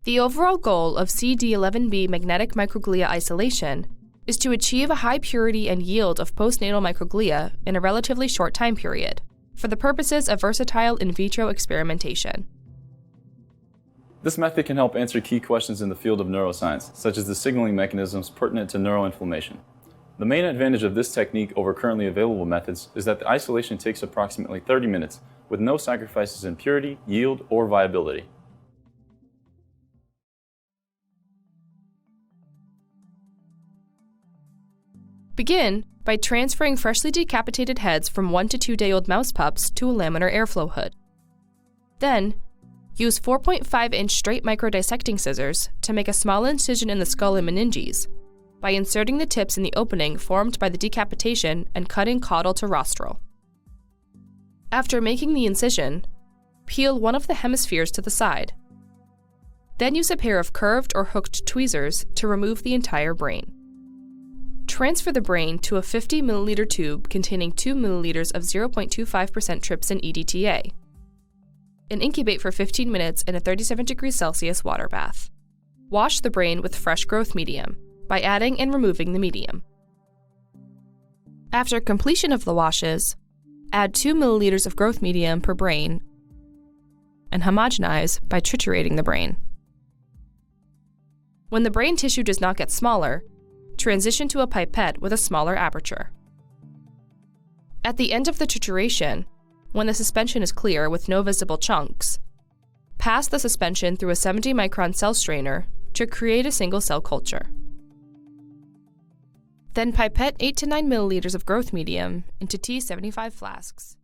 The overall goal of CD11b magnetic microglia isolation is to achieve a high purity and yield of postnatal microglia in a relatively short time period, for the purposes of versatile in vitro experimentation. This method can help answer key questions in the field of neuroscience, such as the signaling mechanisms pertinent to neuroinflammation. The main advantage of this technique over currently available methods is that the isolation takes approximately 30 minutes, with no sacrifices in purity, yield, or viability. Begin by transferring freshly decapitated heads from 1 to 2-day-old mouse pups to a laminar airflow hood. Then, use 4.5-inch straight microdissecting scissors to make a small incision in the skull and meninges by inserting the tips in the opening formed by the decapitation and cutting caudal to rostral. After making the incision, peel one of the hemispheres to the side. Then use a pair of curved or hooked tweezers to remove the entire brain. Transfer the brain to a 50 milliliter tube containing 2 milliliters of 0.25% trypsin EDTA, and incubate for 15 minutes in a 37 degrees Celsius water bath. Wash the brain with fresh growth medium by adding and removing the medium. After completion of the washes, add 2 milliliters of growth medium per brain and homogenize by triturating the brain. When the brain tissue does not get smaller, transition to a pipette with a smaller aperture. At the end of the trituration, when the suspension is clear with no visible chunks, pass the suspension through a 70-micron cell strainer to create a single-cell culture. Then pipette 8 to 9 milliliters of growth medium into T75 flasks.